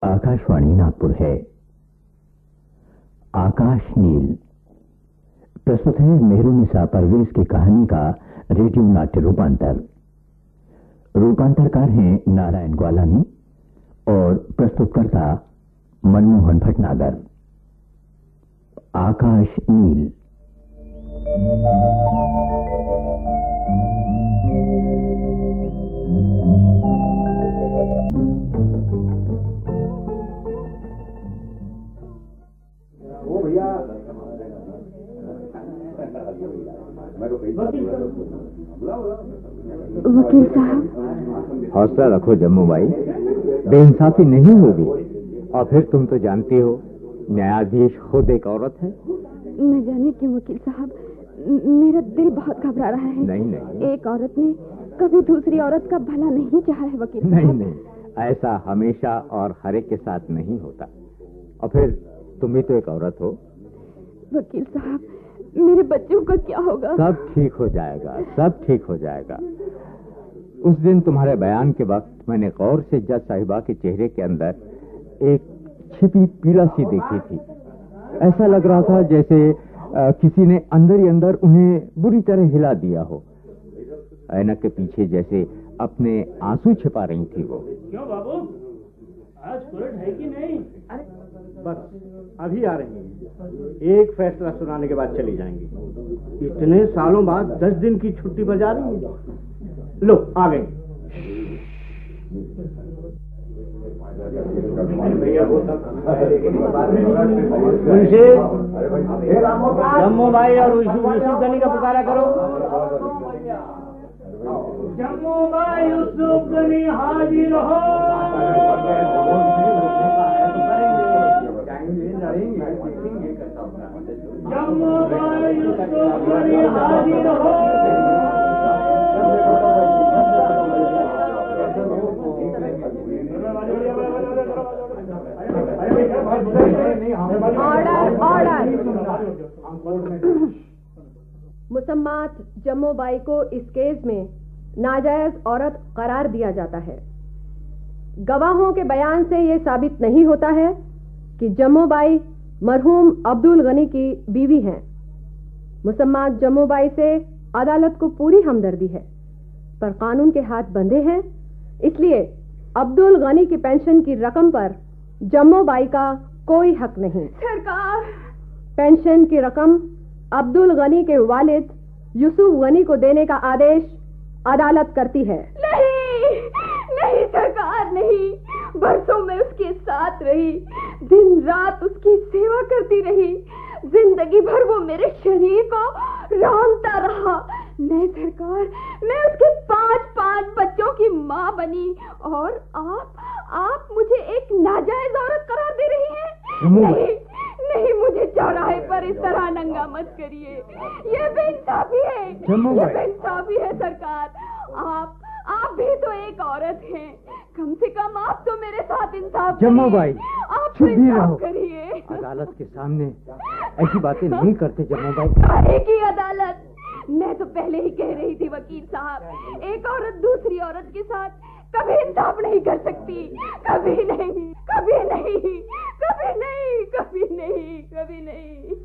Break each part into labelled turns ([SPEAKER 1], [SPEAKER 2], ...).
[SPEAKER 1] आकाशवाणी नागपुर है। आकाश नील प्रस्तुत है मेहरुनिसा परवेज की कहानी का रेडियो नाट्य रूपांतरकार हैं नारायण ग्वालानी और प्रस्तुतकर्ता मनमोहन भटनागर। आकाश नील।
[SPEAKER 2] वकील साहब,
[SPEAKER 1] हौसला रखो जम्मू बाई, बेइंसाफी नहीं होगी। और फिर तुम तो जानती हो न्यायाधीश खुद एक औरत है।
[SPEAKER 2] न जाने क्यों वकील साहब, मेरा दिल बहुत घबरा रहा है।
[SPEAKER 1] नहीं,
[SPEAKER 2] एक औरत ने कभी दूसरी औरत का भला नहीं चाहा है वकील साहब।
[SPEAKER 1] नहीं, ऐसा हमेशा और हर एक के साथ नहीं होता। और फिर तुम भी तो एक औरत हो।
[SPEAKER 2] वकील साहब, मेरे बच्चों का क्या होगा?
[SPEAKER 1] सब ठीक हो जाएगा, सब ठीक हो जाएगा। उस दिन तुम्हारे बयान के वक्त मैंने गौर से जज साहिबा के चेहरे के अंदर एक छिपी पीड़ा सी देखी थी। ऐसा लग रहा था जैसे किसी ने अंदर ही अंदर उन्हें बुरी तरह हिला दिया हो। ऐनक के पीछे जैसे अपने आंसू छिपा रही थी वो।
[SPEAKER 3] क्यों बाबू, आज कोर्ट है कि नहीं?
[SPEAKER 4] अरे बस अभी आ रही हैं। एक फैसला सुनाने के बाद चली जाएंगी। इतने सालों बाद 10 दिन की छुट्टी बजा रही हैं। लो आ गई। जम्मू भाई और यूसुफ गनी का पुकारा करो। जम्मू भाई यूसुफ गनी हाजिर हो। जम्मू भाई यूसुफ गनी हाजिर हो।
[SPEAKER 2] मुसम्मात जम्मू बाई को इस केस में नाजायज औरत करार दिया जाता है। गवाहों के बयान से यह साबित नहीं होता है कि जम्मू बाई मरहूम अब्दुल गनी की बीवी हैं। मुसम्मात जम्मू बाई से अदालत को पूरी हमदर्दी है, पर कानून के हाथ बंधे हैं, इसलिए अब्दुल गनी की पेंशन की रकम पर जम्मू बाई का कोई हक नहीं।
[SPEAKER 5] सरकार,
[SPEAKER 2] पेंशन की रकम अब्दुल गनी के वालिद यूसुफ गनी को देने का आदेश अदालत करती है।
[SPEAKER 5] नहीं नहीं सरकार, नहीं। बरसों में उसके साथ रही, दिन रात उसकी सेवा करती रही, जिंदगी भर वो मेरे शरीर को रौंदता रहा। मैं सरकार, मैं उसके 5 बच्चों की माँ बनी और आप मुझे एक नाजायज औरत करार दे रही हैं। नहीं, मुझे चौराहे पर इस तरह नंगा मत करिए। ये बेइंसाफी है, ये बेइंसाफी है सरकार। आप भी तो एक औरत हैं, कम से कम आप तो मेरे साथ इंसाफ
[SPEAKER 1] जम्मू भाई,
[SPEAKER 5] आप
[SPEAKER 1] चुप ही रहो।
[SPEAKER 5] करिए।
[SPEAKER 1] अदालत के सामने ऐसी बातें नहीं करते जम्मू भाई।
[SPEAKER 5] काहे की अदालत? मैं तो पहले ही कह रही थी वकील साहब, एक औरत दूसरी औरत के साथ कभी इंसाफ नहीं कर सकती। कभी नहीं, कभी नहीं, कभी नहीं, कभी नहीं, कभी नहीं।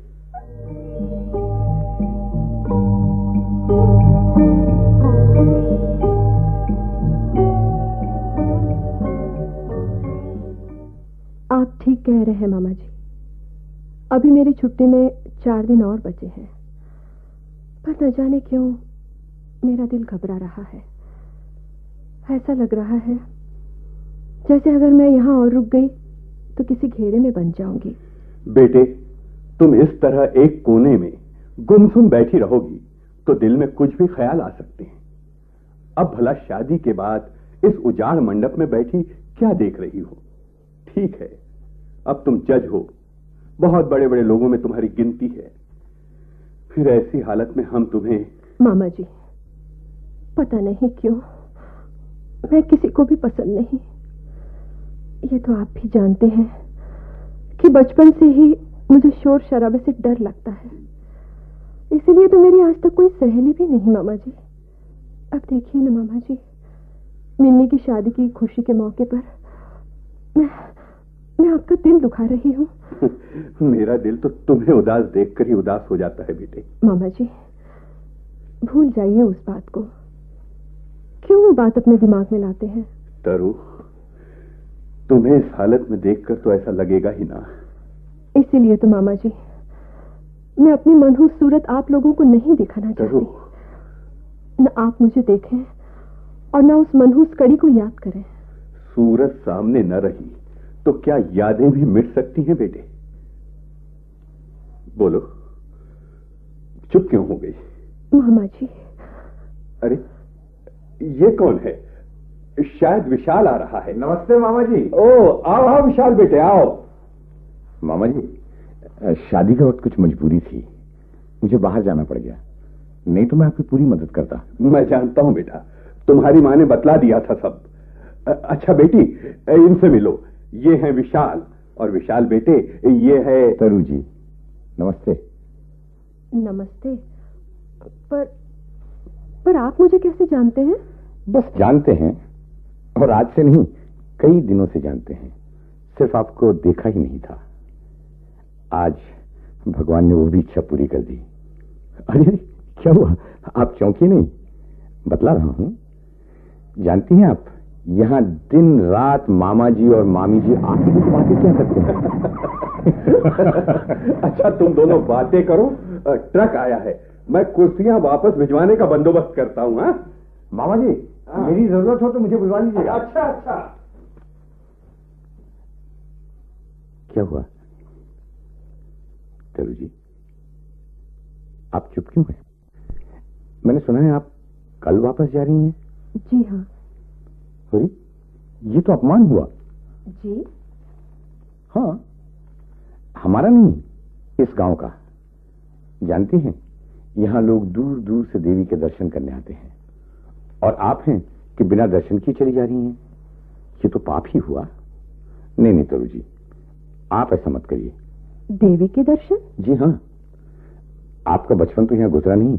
[SPEAKER 2] आप ठीक कह रहे हैं मामा जी। अभी मेरी छुट्टी में 4 दिन और बचे हैं, पर न जाने क्यों मेरा दिल घबरा रहा है। ऐसा लग रहा है जैसे अगर मैं यहाँ और रुक गई तो किसी घेरे में बन जाऊंगी।
[SPEAKER 6] बेटे, तुम इस तरह एक कोने में गुमसुम बैठी रहोगी तो दिल में कुछ भी ख्याल आ सकते हैं। अब भला शादी के बाद इस उजाड़ मंडप में बैठी क्या देख रही हो? ठीक है, अब तुम जज हो, बहुत बड़े बड़े लोगों में तुम्हारी गिनती है। फिर ऐसी हालत में हम तुम्हें...
[SPEAKER 2] मामा जी, पता नहीं क्यों मैं किसी को भी पसंद नहीं। ये तो आप भी जानते हैं कि बचपन से ही मुझे शोर शराबे से डर लगता है, इसीलिए तो मेरी आज तक कोई सहेली भी नहीं मामा जी। अब देखिए ना मामा जी, मिन्नी की शादी की खुशी के मौके पर मैं आपका दिल दुखा रही हूँ।
[SPEAKER 6] मेरा दिल तो तुम्हें उदास देखकर ही उदास हो जाता है बेटे।
[SPEAKER 2] मामा जी, भूल जाइए उस बात को। क्यों वो बात अपने दिमाग में लाते हैं?
[SPEAKER 6] तरु, तुम्हें इस हालत में देखकर तो ऐसा लगेगा ही ना।
[SPEAKER 2] इसीलिए तो मामा जी, मैं अपनी मनहूस सूरत आप लोगों को नहीं दिखाना चाहती। न आप मुझे देखें और न उस मनहूस कड़ी को याद करें।
[SPEAKER 6] सूरत सामने न रही तो क्या यादें भी मिट सकती हैं बेटे? बोलो, चुप क्यों हो गई?
[SPEAKER 2] मामा जी।
[SPEAKER 6] अरे ये कौन है? शायद विशाल आ रहा है।
[SPEAKER 1] नमस्ते मामा जी।
[SPEAKER 6] ओ आओ आओ विशाल बेटे आओ।
[SPEAKER 1] मामा जी, शादी के वक्त कुछ मजबूरी थी, मुझे बाहर जाना पड़ गया, नहीं तो मैं आपकी पूरी मदद करता।
[SPEAKER 6] मैं जानता हूं बेटा, तुम्हारी माँ ने बतला दिया था सब। अच्छा बेटी, इनसे मिलो। ये है विशाल, और विशाल बेटे ये है
[SPEAKER 1] तरु जी। नमस्ते।
[SPEAKER 2] नमस्ते। पर आप मुझे कैसे जानते हैं?
[SPEAKER 1] बस जानते हैं, और आज से नहीं, कई दिनों से जानते हैं, सिर्फ आपको देखा ही नहीं था। आज भगवान ने वो भी इच्छा पूरी कर दी। अरे क्या हुआ, आप चौंकी नहीं? बतला रहा हूं। जानती हैं आप, यहां दिन रात मामा जी और मामी जी आपकी तो बातें क्या करते हैं?
[SPEAKER 6] अच्छा तुम दोनों बातें करो, ट्रक आया है, मैं कुर्सियां वापस भिजवाने का बंदोबस्त करता हूं। हाँ
[SPEAKER 1] मामा जी, मेरी जरूरत हो तो मुझे बुलवा लीजिएगा।
[SPEAKER 6] अच्छा अच्छा।
[SPEAKER 1] क्या हुआ तरु जी, आप चुप क्यों हैं? मैंने सुना है आप कल वापस जा रही हैं।
[SPEAKER 2] जी हाँ।
[SPEAKER 1] अरे ये तो अपमान हुआ।
[SPEAKER 2] जी
[SPEAKER 1] हाँ, हमारा नहीं, इस गांव का। जानती हैं, यहां लोग दूर दूर से देवी के दर्शन करने आते हैं, और आप हैं कि बिना दर्शन किए चली जा रही हैं। ये तो पाप ही हुआ। नहीं नहीं तरु जी, आप ऐसा मत करिए।
[SPEAKER 2] देवी के दर्शन?
[SPEAKER 1] जी हाँ, आपका बचपन तो यहां गुजरा नहीं,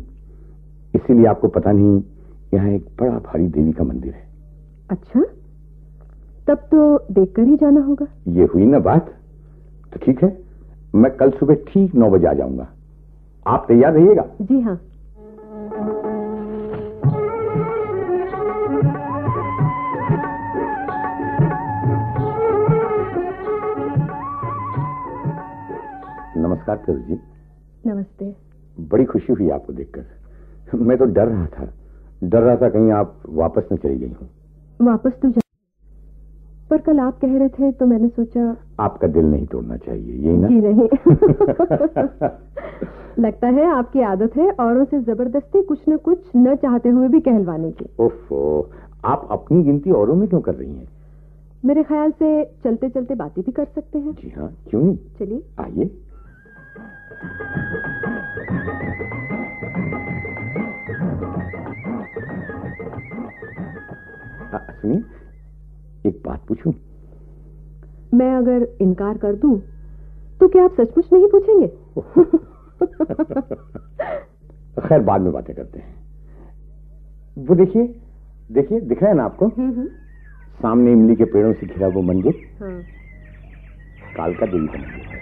[SPEAKER 1] इसीलिए आपको पता नहीं यहां एक बड़ा भारी देवी का मंदिर है।
[SPEAKER 2] अच्छा, तब तो देखकर ही जाना होगा।
[SPEAKER 1] ये हुई ना बात, तो ठीक है, मैं कल सुबह ठीक 9 बजे आ जाऊंगा। आप तैयार रहिएगा।
[SPEAKER 2] जी हाँ।
[SPEAKER 1] नमस्कार तरु जी।
[SPEAKER 2] नमस्ते।
[SPEAKER 1] बड़ी खुशी हुई आपको देखकर। मैं तो डर रहा था कहीं आप वापस न चली गई हूं।
[SPEAKER 2] वापस तो जा, पर कल आप कह रहे थे तो मैंने सोचा।
[SPEAKER 1] आपका दिल नहीं तोड़ना चाहिए, यही ना?
[SPEAKER 2] जी नहीं। लगता है आपकी आदत है औरों से जबरदस्ती कुछ न कुछ न चाहते हुए भी कहलवाने की।
[SPEAKER 1] ओफो, आप अपनी गिनती औरों में क्यों कर रही हैं?
[SPEAKER 2] मेरे ख्याल से चलते चलते बातें भी कर सकते हैं।
[SPEAKER 1] जी हाँ, क्यों नहीं,
[SPEAKER 2] चलिए
[SPEAKER 1] आइए। सुनिए, एक बात पूछूं?
[SPEAKER 2] मैं अगर इनकार कर दूं तो क्या आप सचमुच नहीं पूछेंगे?
[SPEAKER 1] खैर, बाद में बातें करते हैं। वो देखिए दिख रहा है ना आपको? सामने इमली के पेड़ों से घिरा वो मंदिर।
[SPEAKER 2] हाँ।
[SPEAKER 1] कालका देवी का मंदिर है,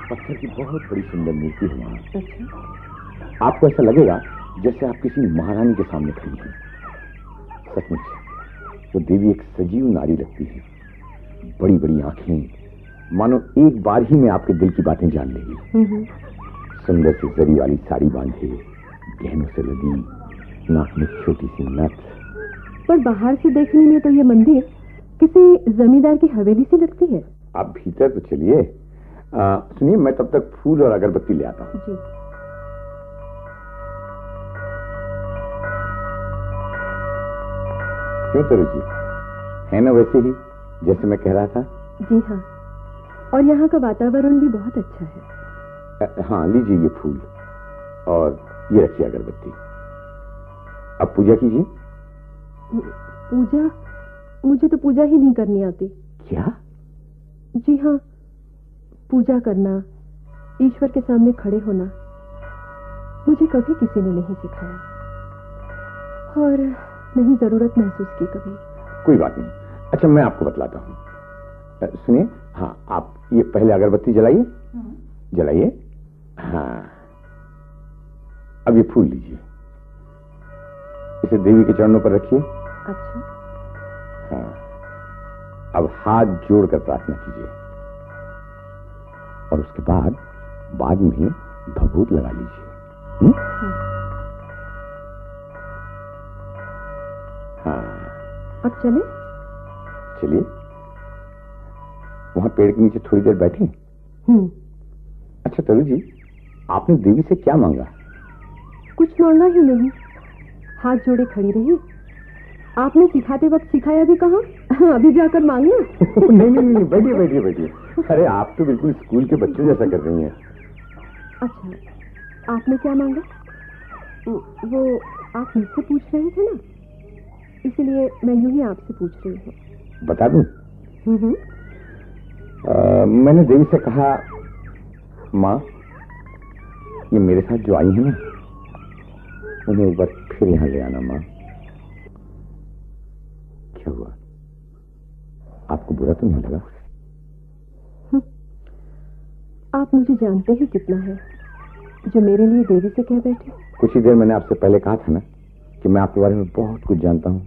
[SPEAKER 1] पत्थर की बहुत बड़ी सुंदर मूर्ति है वहां।
[SPEAKER 2] अच्छा।
[SPEAKER 1] आपको ऐसा लगेगा जैसे आप किसी महारानी के सामने खड़ी हैं। सचमुच वो देवी एक सजीव नारी लगती है, बड़ी बड़ी आंखें, मानो एक बार ही में आपके दिल की बातें जान लेगी। सुंदर सी जरी वाली साड़ी बांधे, गहनों से लगी, नाक में छोटी सी नथ।
[SPEAKER 2] पर बाहर से देखने में तो ये मंदिर किसी जमींदार की हवेली सी लगती है।
[SPEAKER 1] आप भीतर तो चलिए। सुनिए, मैं तब तक फूल और अगरबत्ती ले आता हूँ।
[SPEAKER 2] जी।
[SPEAKER 1] क्यों तरु जी, है ना वैसे ही जैसे मैं कह रहा था?
[SPEAKER 2] जी हाँ, और यहाँ का वातावरण भी बहुत अच्छा है।
[SPEAKER 1] हाँ, लीजिए ये फूल और ये रखिए अगरबत्ती। अब पूजा कीजिए।
[SPEAKER 2] पूजा? मुझे तो पूजा ही नहीं करनी आती।
[SPEAKER 1] क्या?
[SPEAKER 2] जी हाँ, पूजा करना, ईश्वर के सामने खड़े होना मुझे कभी किसी ने नहीं सिखाया, और नहीं जरूरत महसूस की कभी।
[SPEAKER 1] कोई बात नहीं। अच्छा, मैं आपको बतलाता हूँ।
[SPEAKER 7] सुनिए, हाँ आप ये पहले अगरबत्ती जलाइए, जलाइए। हाँ, अब ये फूल लीजिए, इसे देवी के चरणों पर रखिए।
[SPEAKER 2] अच्छा।
[SPEAKER 7] हाँ, अब हाथ जोड़कर प्रार्थना कीजिए और उसके बाद में भभूत लगा लीजिए। हाँ,
[SPEAKER 2] अब चले?
[SPEAKER 7] चलिए, वहां पेड़ के नीचे थोड़ी देर बैठे। अच्छा तरु जी, आपने देवी से क्या मांगा?
[SPEAKER 2] कुछ मांगा ही नहीं, हाथ जोड़े खड़ी रही। आपने सिखाते वक्त सिखाया भी कहाँ? अभी जाकर मांगना।
[SPEAKER 7] नहीं, बैठिए बैठिए बैठिए। अरे आप तो बिल्कुल स्कूल के बच्चे जैसा कर रही हैं।
[SPEAKER 2] अच्छा, आपने क्या मांगा? वो आप मुझसे पूछ रहे थे ना, इसलिए मैं यूं ही आपसे पूछ रही हूँ।
[SPEAKER 7] बता दूं? मैंने देवी से कहा, माँ ये मेरे साथ जो आई है ना, उन्हें एक बार फिर यहां ले आना। माँ, क्या हुआ, आपको बुरा तो नहीं लगा?
[SPEAKER 2] आप मुझे जानते ही कितना है जो मेरे लिए देवी से कह बैठे।
[SPEAKER 7] कुछ ही देर मैंने आपसे पहले कहा था ना कि मैं आपके बारे में बहुत कुछ जानता हूँ।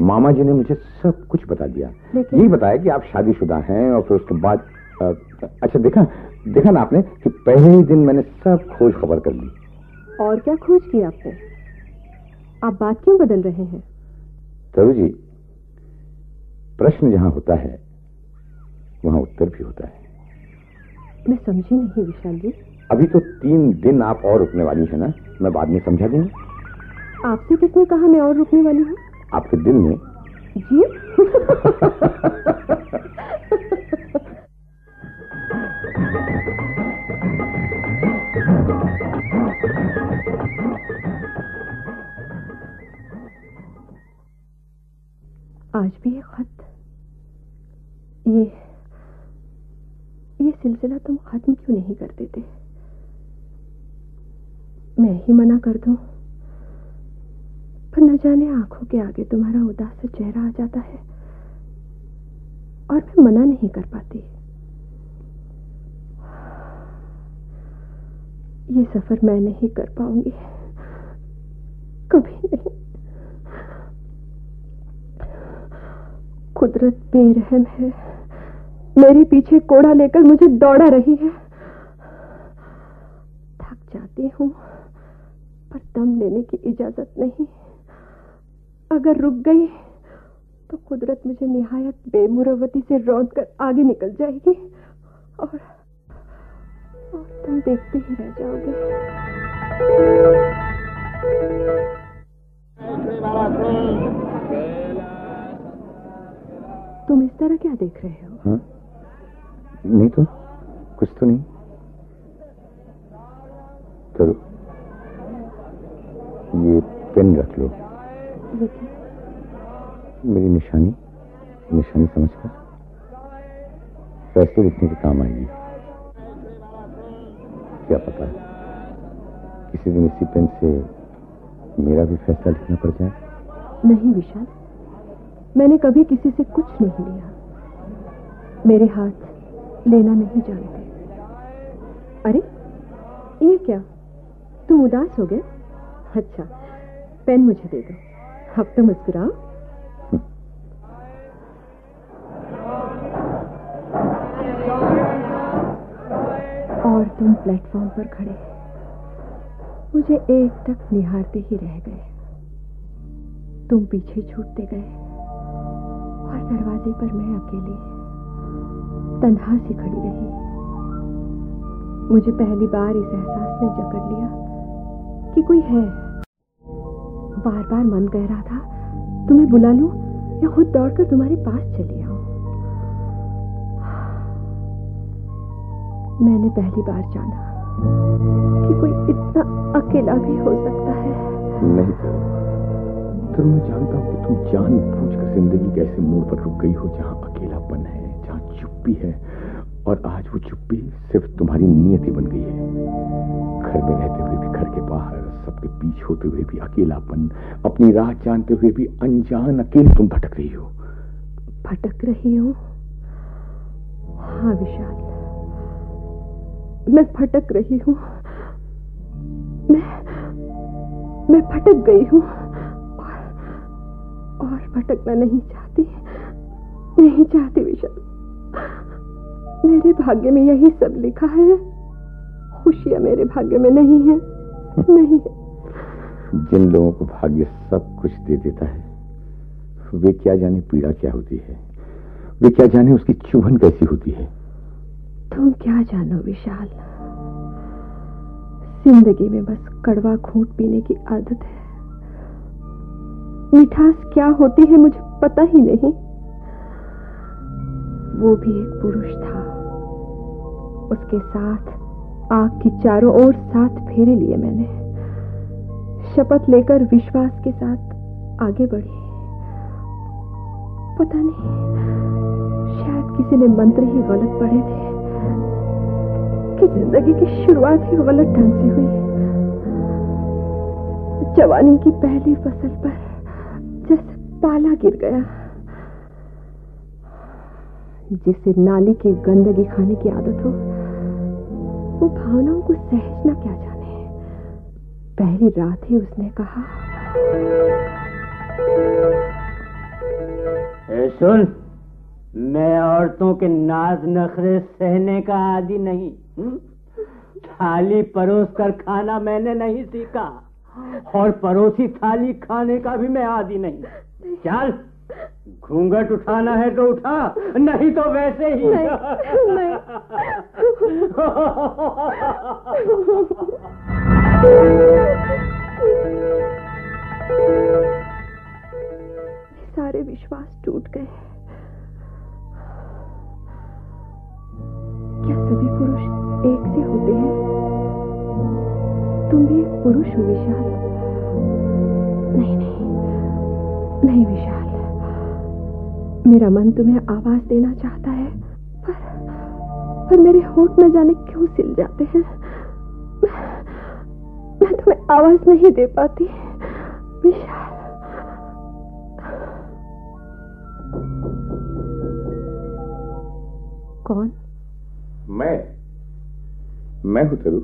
[SPEAKER 7] मामा जी ने मुझे सब कुछ बता दिया। यही बताया कि आप शादीशुदा हैं और फिर उसके बाद अच्छा देखा ना आपने कि पहले ही दिन मैंने सब खोज खबर कर ली।
[SPEAKER 2] और क्या खोज की आपने? आप बात क्यों बदल रहे हैं?
[SPEAKER 7] तरु जी, प्रश्न जहां होता है वहां उत्तर भी होता है।
[SPEAKER 2] मैं समझी नहीं विशाल जी।
[SPEAKER 7] अभी तो 3 दिन आप और रुकने वाली है ना, मैं बाद में समझा दूंगा।
[SPEAKER 2] आपसे किसने कहा मैं और रुकने वाली हूँ?
[SPEAKER 7] आपके दिल में।
[SPEAKER 2] जी? आज भी ये खत, ये सिलसिला तुम खत्म क्यों नहीं कर देते? मैं ही मना कर दूं, पर न जाने आंखों के आगे तुम्हारा उदास चेहरा आ जाता है और मैं मना नहीं कर पाती। ये सफर मैं नहीं कर पाऊंगी, कभी नहीं। कुदरत बेरहम है, मेरे पीछे कोड़ा लेकर मुझे दौड़ा रही है। थक जाती हूं पर दम लेने की इजाजत नहीं। अगर रुक गई तो कुदरत मुझे निहायत बेमुरवती से रौंद कर आगे निकल जाएगी और तुम देखते ही रह जाओगे। तुम इस तरह क्या देख रहे हो?
[SPEAKER 7] हाँ? नहीं तो कुछ तो नहीं। चलो ये पेन रख लो। मेरी निशानी समझकर फैसले लिखने के काम आएगी। क्या पता किसी दिन इसी पेन से मेरा भी फैसला लिखना पड़ जाए।
[SPEAKER 2] नहीं विशाल, मैंने कभी किसी से कुछ नहीं लिया। मेरे हाथ लेना नहीं जानते। अरे ये क्या, तुम उदास हो गए? अच्छा, पेन मुझे दे दो, अब तो मुस्कुराओ। और तुम प्लेटफॉर्म पर खड़े मुझे एकटक निहारते ही रह गए। तुम पीछे छूटते गए और दरवाजे पर मैं अकेली तन्हा सी खड़ी रही। मुझे पहली बार इस एहसास ने जकड़ लिया कि कोई है। बार बार मन कह रहा था तुम्हें बुला लूं या खुद दौड़कर तुम्हारे पास चली आऊं। मैंने पहली बार जाना कि कोई इतना अकेला भी हो सकता है।
[SPEAKER 7] नहीं तो मैं जानता हूं कि तुम जानबूझकर जिंदगी के ऐसे मोड़ पर रुक गई हो जहां अकेलापन है, जहां चुप्पी है, और आज वो चुप्पी सिर्फ तुम्हारी नियति बन गई है। घर में रहते हुए भी घर के बाहर, सबके पीछे होते हुए भी अकेलापन, अपनी राह जानते हुए भी अनजान अकेले तुम भटक रही हो।
[SPEAKER 2] भटक रही हूं? मैं भटक रही हूँ। मैं भटक गई हूँ और भटकना नहीं चाहती विशाल। मेरे भाग्य में यही सब लिखा है। खुशियां मेरे भाग्य में नहीं है।
[SPEAKER 7] जिन लोगों को भाग्य सब कुछ दे देता है वे क्या जाने पीड़ा क्या होती है, वे क्या जाने उसकी चुभन कैसी होती है।
[SPEAKER 2] तुम क्या जानो विशाल, जिंदगी में बस कड़वा घूंट पीने की आदत है। मिठास क्या होती है मुझे पता ही नहीं। वो भी एक पुरुष था, उसके साथ आग की चारों ओर 7 फेरे लिए मैंने। शपथ लेकर विश्वास के साथ आगे बढ़ी। पता नहीं, शायद किसी ने मंत्र ही गलत पढ़े थे कि जिंदगी की शुरुआत ही गलत ढंग से हुई। जवानी की पहली फसल पर जैसे पाला गिर गया। जिसे नाली की गंदगी खाने की आदत हो वो भावनाओं को सहजना क्या जाने। पहली रात ही उसने कहा,
[SPEAKER 3] सुन, मैं औरतों के नाज नखरे सहने का आदी नहीं। थाली परोस कर खाना मैंने नहीं सीखा और परोसी थाली खाने का भी मैं आदी नहीं। चल, घूंघट उठाना है तो उठा, नहीं तो वैसे ही।
[SPEAKER 2] नहीं। सारे विश्वास टूट गए। क्या सभी पुरुष एक से होते हैं? तुम भी एक पुरुष हो विशाल। नहीं विशाल, मेरा मन तुम्हें आवाज देना चाहता है, पर मेरे होंठ न जाने क्यों सिल जाते हैं। मैं तुम्हें आवाज नहीं दे पाती विशाल। कौन?
[SPEAKER 7] मैं हूं तरु।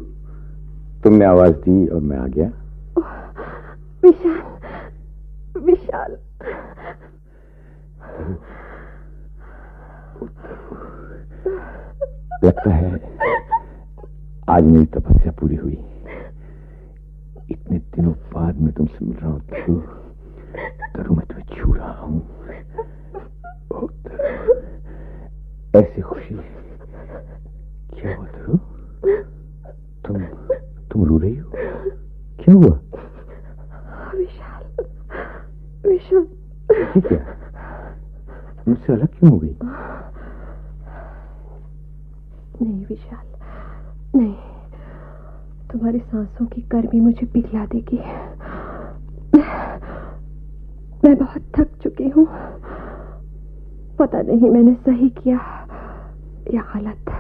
[SPEAKER 7] तुमने आवाज दी और मैं आ गया।
[SPEAKER 2] विशाल।
[SPEAKER 7] लगता है आज मेरी तपस्या पूरी हुई। इतने दिनों बाद मैं तुमसे मिल रहा हूं तरु, मैं तुम्हें छू रहा हूं। ऐसी खुशी क्या हुआ तरु? तुम रो रही हो? क्या हुआ?
[SPEAKER 2] विशाल,
[SPEAKER 7] ये क्या? मुझसे अलग क्यों हो गई?
[SPEAKER 2] नहीं विशाल, नहीं। तुम्हारी सांसों की गर्मी मुझे पिघला देगी। मैं बहुत थक चुकी हूँ। पता नहीं मैंने सही किया या गलत,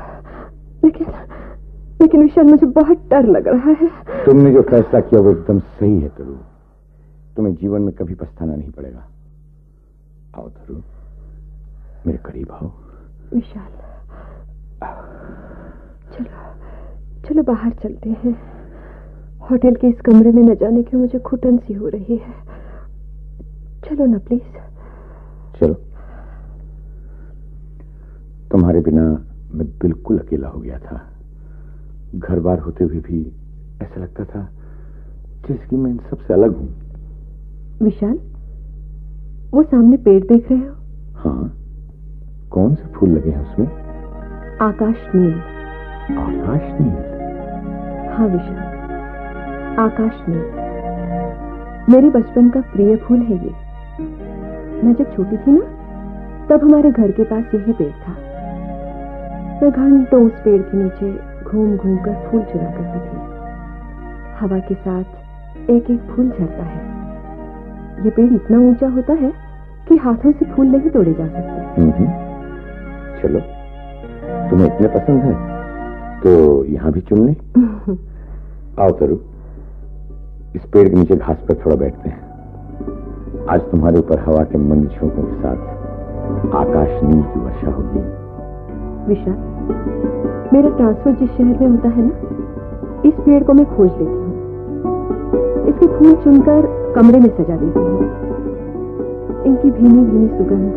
[SPEAKER 2] लेकिन विशाल मुझे बहुत डर लग रहा है।
[SPEAKER 7] तुमने जो फैसला किया वो एकदम सही है तरु। तुम्हें जीवन में कभी पछताना नहीं पड़ेगा। आओ तरु, मेरे करीब आओ।
[SPEAKER 2] विशाल, चलो बाहर चलते हैं। होटल के इस कमरे में न जाने क्यों मुझे घुटन सी हो रही है। चलो ना प्लीज।
[SPEAKER 7] चलो। तुम्हारे बिना मैं बिल्कुल अकेला हो गया था। घर बार होते हुए भी ऐसा लगता था जैसे कि मैं इन सबसे अलग हूं।
[SPEAKER 2] विशाल, वो सामने पेड़ देख रहे हो?
[SPEAKER 7] हाँ। कौन से फूल लगे हैं उसमें?
[SPEAKER 2] आकाश नील।
[SPEAKER 7] आकाश नील?
[SPEAKER 2] हाँ विशाल, आकाश नील मेरे बचपन का प्रिय फूल है ये। मैं जब छोटी थी ना, तब हमारे घर के पास यही पेड़ था। मैं घंटों उस पेड़ के नीचे घूम घूम कर फूल चुरा करती थी। हवा के साथ एक एक फूल झरता है। ये पेड़ इतना ऊंचा होता है कि हाथों से फूल नहीं तोड़े जा सकते।
[SPEAKER 7] चलो, तुम्हें इतने पसंद है तो यहाँ भी चुन ले। आओ तरु, इस पेड़ के नीचे घास पर थोड़ा बैठते हैं। आज तुम्हारे ऊपर हवा के मंद झोंकों के साथ आकाश नील की वर्षा होगी।
[SPEAKER 2] विशाल, मेरा ट्रांसफर जिस शहर में होता है ना, इस पेड़ को मैं खोज लेती हूँ, इसके फूल चुनकर कमरे में सजा देती हूँ। इनकी भीनी भीनी सुगंध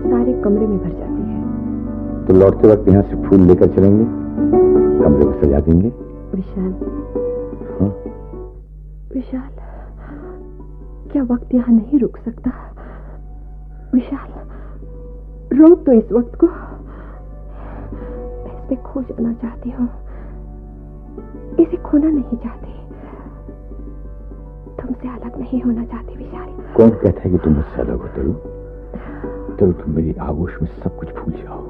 [SPEAKER 2] सारे कमरे में भर जाती है।
[SPEAKER 7] तो लौटते वक्त यहाँ से फूल लेकर चलेंगे, कमरे में सजा देंगे।
[SPEAKER 2] विशाल।
[SPEAKER 7] हाँ?
[SPEAKER 2] विशाल, क्या वक्त यहाँ नहीं रुक सकता? विशाल, रोक दो इस वक्त को। मैं इसमें खो जाना चाहती हूँ, इसे खोना नहीं चाहती, तुमसे अलग नहीं होना चाहती। विशाल,
[SPEAKER 7] कौन कहता है कि तुम मुझसे अलग हो तरु? तरु, तुम मेरी आगोश में सब कुछ भूल जाओ।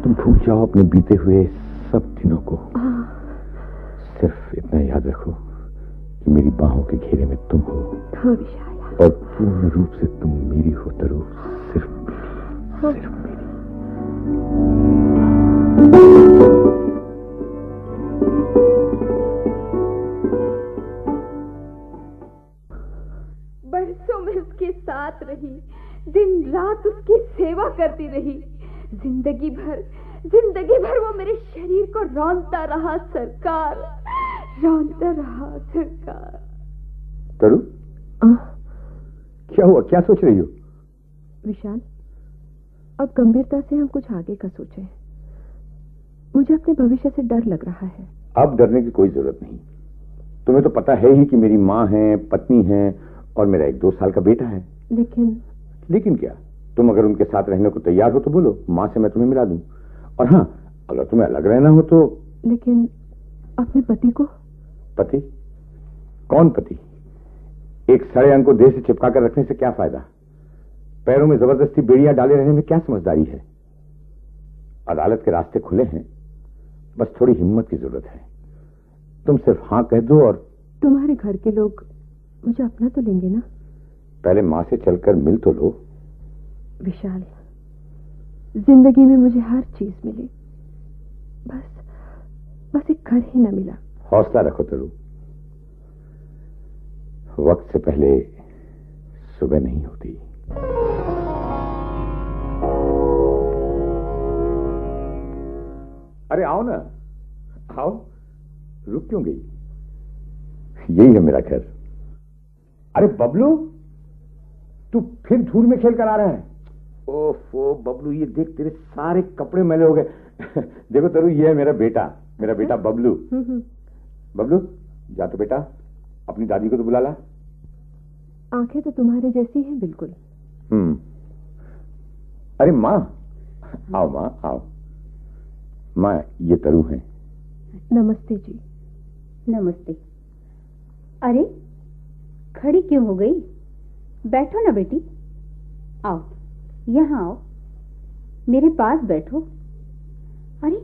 [SPEAKER 7] तुम भूल जाओ अपने बीते हुए सब दिनों को। सिर्फ इतना याद रखो कि मेरी बाहों के घेरे में तुम हो।
[SPEAKER 2] हाँ विशाल।
[SPEAKER 7] और पूर्ण रूप से तुम मेरी हो तरु, सिर्फ मेरी। हाँ। सिर्फ मेरी।
[SPEAKER 5] बरसों में उसके साथ रही, दिन रात उसकी सेवा करती रही, जिंदगी भर वो मेरे शरीर को रौंदता रहा सरकार, रौंदता रहा सरकार।
[SPEAKER 7] तरु, क्या हुआ? क्या सोच रही हो?
[SPEAKER 2] विशाल, अब गंभीरता से हम कुछ आगे का सोचें। मुझे अपने भविष्य से डर लग रहा है।
[SPEAKER 7] अब डरने की कोई जरूरत नहीं। तुम्हें तो पता है ही कि मेरी माँ है, पत्नी है और मेरा 1-2 साल का बेटा है।
[SPEAKER 2] लेकिन
[SPEAKER 7] क्या? तुम अगर उनके साथ रहने को तैयार हो तो बोलो, माँ से मैं तुम्हें मिला दूं। और हाँ, अगर तुम्हें अलग रहना हो तो।
[SPEAKER 2] लेकिन अपने पति को?
[SPEAKER 7] पति? कौन पति? एक सड़े अंग को देह से चिपका कर रखने से क्या फायदा? पैरों में जबरदस्ती बेड़ियां डाले रहने में क्या समझदारी है? अदालत के रास्ते खुले हैं, बस थोड़ी हिम्मत की जरूरत है। तुम सिर्फ हाँ कह दो और।
[SPEAKER 2] तुम्हारे घर के लोग मुझे अपना तो लेंगे ना?
[SPEAKER 7] पहले माँ से चलकर मिल तो लो।
[SPEAKER 2] विशाल, जिंदगी में मुझे हर चीज मिली, बस एक घर ही न मिला।
[SPEAKER 7] हौसला रखो तरु, वक्त से पहले सुबह नहीं होती। अरे आओ ना, आओ। रुक क्यों गई? यही है मेरा घर। अरे बबलू, तू फिर धूल में खेल कर आ रहा है? ओफो बबलू, ये देख तेरे सारे कपड़े मैले हो गए। देखो तरु, ये है मेरा बेटा बबलू। बबलू, जा तो बेटा, अपनी दादी को तो बुला ला।
[SPEAKER 2] आंखें तो तुम्हारे जैसी हैं बिल्कुल।
[SPEAKER 7] अरे माँ, आओ माँ, आओ। माँ, ये तरु है।
[SPEAKER 2] नमस्ते जी।
[SPEAKER 8] नमस्ते। अरे खड़ी क्यों हो गई? बैठो ना बेटी, आओ, यहाँ आओ, मेरे पास बैठो। अरे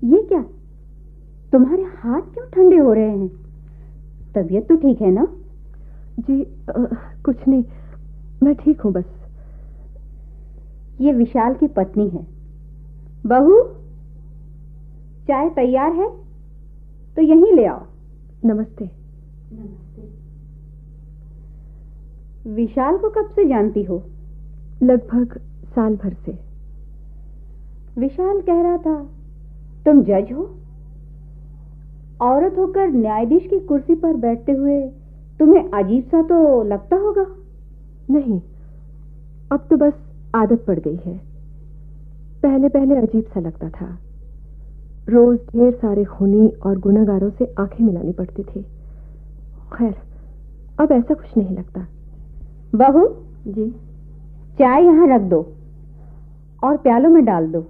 [SPEAKER 8] ये क्या, तुम्हारे हाथ क्यों ठंडे हो रहे हैं? तबीयत तो ठीक है ना?
[SPEAKER 2] जी कुछ नहीं, मैं ठीक हूँ बस।
[SPEAKER 8] ये विशाल की पत्नी है। बहू, चाय तैयार है तो यहीं ले आओ।
[SPEAKER 2] नमस्ते।
[SPEAKER 8] नमस्ते। विशाल को कब से जानती हो?
[SPEAKER 2] लगभग साल भर से।
[SPEAKER 8] विशाल कह रहा था तुम जज हो। औरत होकर न्यायाधीश की कुर्सी पर बैठते हुए तुम्हें अजीब सा तो लगता होगा।
[SPEAKER 2] नहीं, अब तो बस आदत पड़ गई है। पहले पहले अजीब सा लगता था। रोज ढेर सारे खूनी और गुनहगारों से आंखें मिलानी पड़ती थी। खैर, अब ऐसा कुछ नहीं लगता।
[SPEAKER 8] बहू
[SPEAKER 2] जी,
[SPEAKER 8] चाय यहाँ रख दो और प्यालों में डाल दो।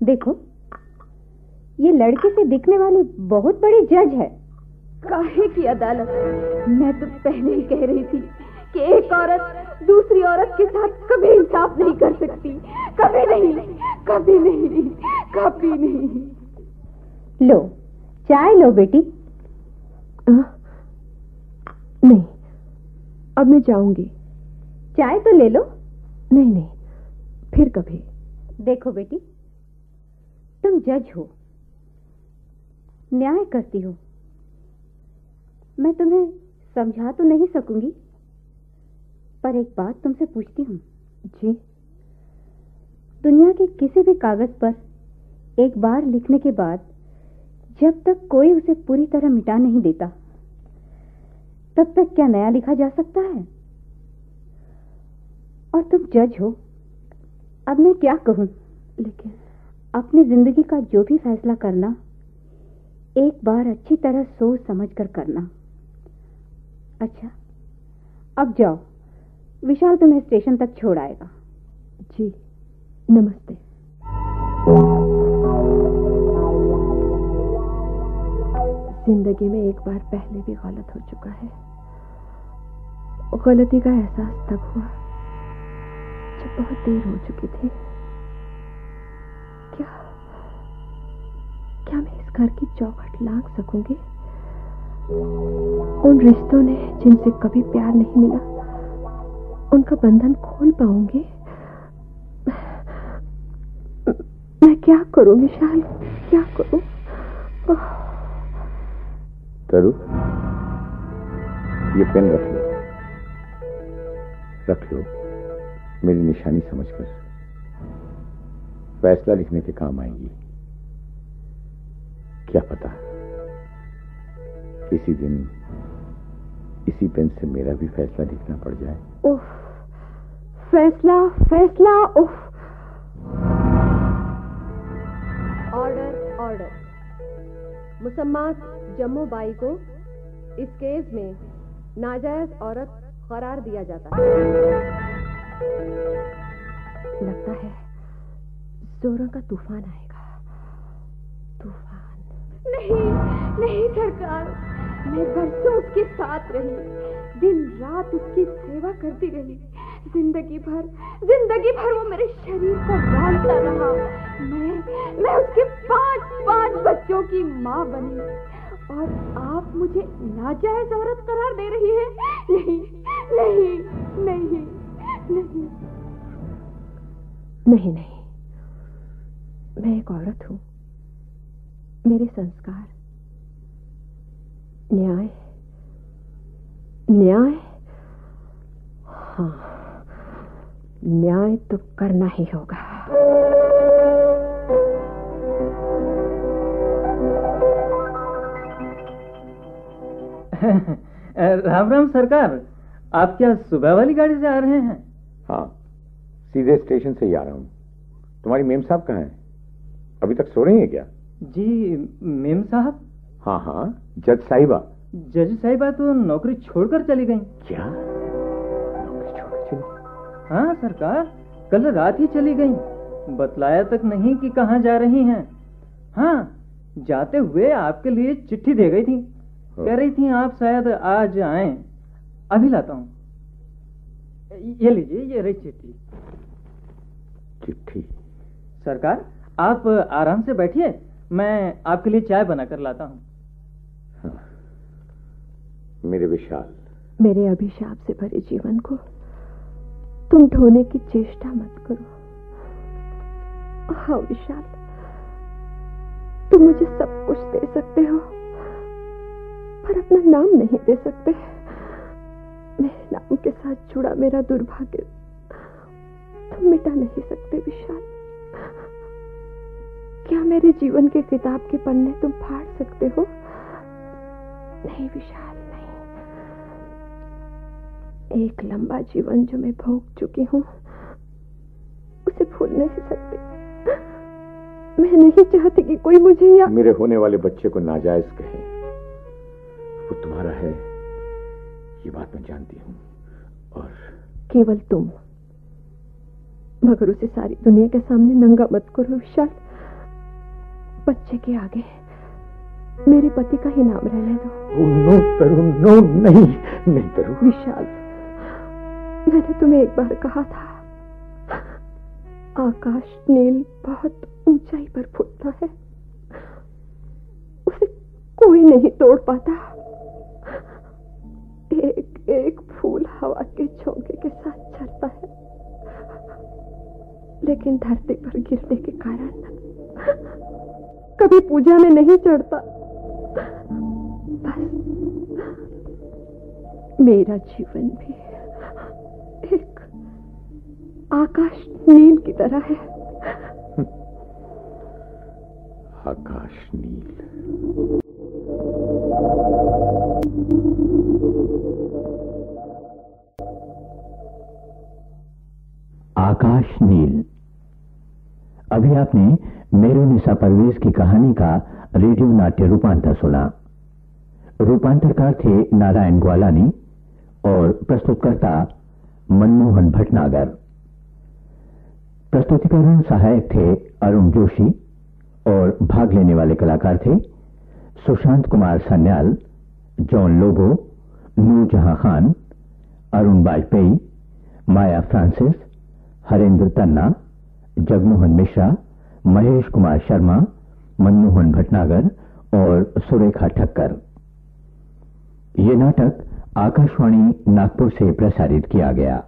[SPEAKER 8] देखो, ये लड़के से दिखने वाली बहुत बड़ी जज है।
[SPEAKER 5] काहे की अदालत? मैं तो पहले ही कह रही थी कि एक औरत दूसरी औरत के साथ कभी इंसाफ नहीं कर सकती। कभी नहीं, कभी नहीं, कभी नहीं।
[SPEAKER 8] लो, चाय लो बेटी।
[SPEAKER 2] नहीं, अब मैं जाऊंगी।
[SPEAKER 8] चाय तो ले लो।
[SPEAKER 2] नहीं, फिर कभी।
[SPEAKER 8] देखो बेटी, तुम जज हो, न्याय करती हो। मैं तुम्हें समझा तो नहीं सकूंगी, पर एक बात तुमसे पूछती हूँ।
[SPEAKER 2] जी?
[SPEAKER 8] दुनिया के किसी भी कागज पर एक बार लिखने के बाद जब तक कोई उसे पूरी तरह मिटा नहीं देता, तब तक क्या नया लिखा जा सकता है? और तुम जज हो, अब मैं क्या कहूं? लेकिन अपनी जिंदगी का जो भी फैसला करना, एक बार अच्छी तरह सोच समझ कर करना। अच्छा, अब जाओ, विशाल तुम्हें स्टेशन तक छोड़ आएगा।
[SPEAKER 2] जी, नमस्ते। जिंदगी में एक बार पहले भी गलत हो चुका है। गलती का एहसास तब हुआ जब बहुत देर हो चुकी थी। क्या मैं इस घर की चौखट लांघ सकूंगी? उन रिश्तों ने जिनसे कभी प्यार नहीं मिला, उनका बंधन खोल पाऊंगी? मैं क्या करूं विशाल, क्या करूं?
[SPEAKER 7] तरु, ये पेन रख लो, मेरी निशानी समझकर। फैसला लिखने के काम आएगी। क्या पता किसी दिन इसी पेन से मेरा भी फैसला लिखना पड़ जाए।
[SPEAKER 2] उफ, फैसला फैसला, उफ। Order order. मुसम्मात जम्मू बाई को इस केस में नाजायज औरत करार दिया जाता है। लगता है जोरों का तूफान आएगा। तूफान।
[SPEAKER 5] नहीं नहीं सरकार, मैं बरसों उसके साथ रही, दिन रात उसकी सेवा करती रही। जिंदगी भर वो मेरे शरीर को बांधता रहा। मैं उसके 5 बच्चों की माँ बनी, और आप मुझे नाजायज औरत करार दे रही है? नहीं नहीं नहीं नहीं
[SPEAKER 2] नहीं नहीं, मैं एक औरत हूं। मेरे संस्कार, न्याय न्याय, हाँ, न्याय तो करना ही होगा।
[SPEAKER 3] राम राम सरकार, आप क्या सुबह वाली गाड़ी से आ रहे हैं?
[SPEAKER 7] हाँ, सीधे स्टेशन से ही आ रहा हूँ। तुम्हारी मेम साहब कहाँ हैं? अभी तक सो रही हैं क्या?
[SPEAKER 3] जी, मेम साहब?
[SPEAKER 7] हाँ हाँ, जज साहिबा।
[SPEAKER 3] जज साहिबा तो नौकरी छोड़कर चली गई।
[SPEAKER 7] क्या? नौकरी छोड़कर चली?
[SPEAKER 3] हाँ सरकार, कल रात ही चली गई। बतलाया तक नहीं कि कहाँ जा रही हैं। हाँ, जाते हुए आपके लिए चिट्ठी दे गई थी। कह रही थी आप शायद आज आएं। अभी लाता हूँ। ये लीजिए, ये रही चिट्ठी।
[SPEAKER 7] चिट्ठी?
[SPEAKER 3] सरकार, आप आराम से बैठिए, मैं आपके लिए चाय बनाकर लाता हूँ।
[SPEAKER 7] हाँ, मेरे विशाल,
[SPEAKER 2] मेरे अभिशाप से भरे जीवन को तुम ढोने की चेष्टा मत करो। हाँ विशाल, तुम मुझे सब कुछ दे सकते हो, पर अपना नाम नहीं दे सकते। मेरे नाम के साथ जुड़ा मेरा दुर्भाग्य तुम मिटा नहीं सकते विशाल। क्या मेरे जीवन के किताब के पन्ने तुम फाड़ सकते हो? नहीं विशाल, नहीं। एक लंबा जीवन जो मैं भोग चुकी हूं, उसे भूल नहीं सकती। मैं नहीं चाहती कि कोई मुझे या
[SPEAKER 7] मेरे होने वाले बच्चे को नाजायज कहे। वो तुम्हारा है, ये बात मैं जानती हूँ। और
[SPEAKER 2] केवल तुम, मगर उसे सारी दुनिया के सामने नंगा मत करो विशाल। बच्चे के आगे मेरे पति का ही नाम रहने दो।
[SPEAKER 7] नो तरु, नो, नहीं नहीं तरु।
[SPEAKER 2] विशाल, मैंने तुम्हें एक बार कहा था, आकाश नील बहुत ऊंचाई पर फूटता है, उसे कोई नहीं तोड़ पाता। एक एक फूल हवा के झोंके के साथ चलता है, लेकिन धरती पर गिरने के कारण कभी पूजा में नहीं चढ़ता। बस मेरा जीवन भी एक आकाश नील की तरह है।
[SPEAKER 7] आकाश नील।
[SPEAKER 1] आकाश नील। अभी आपने मेरुनिसा परवेज की कहानी का रेडियो नाट्य रूपांतर सुना। रूपांतरकार थे नारायण ग्वालानी और प्रस्तुतकर्ता मनमोहन भटनागर। प्रस्तुतिकरण सहायक थे अरुण जोशी और भाग लेने वाले कलाकार थे सुशांत कुमार सन्याल, जॉन लोबो, नूरजहां खान, अरुण वाजपेयी, माया फ्रांसिस, हरेंद्र तन्ना, जगमोहन मिश्रा, महेश कुमार शर्मा, मनमोहन भटनागर और सुरेखा ठक्कर। ये नाटक आकाशवाणी नागपुर से प्रसारित किया गया।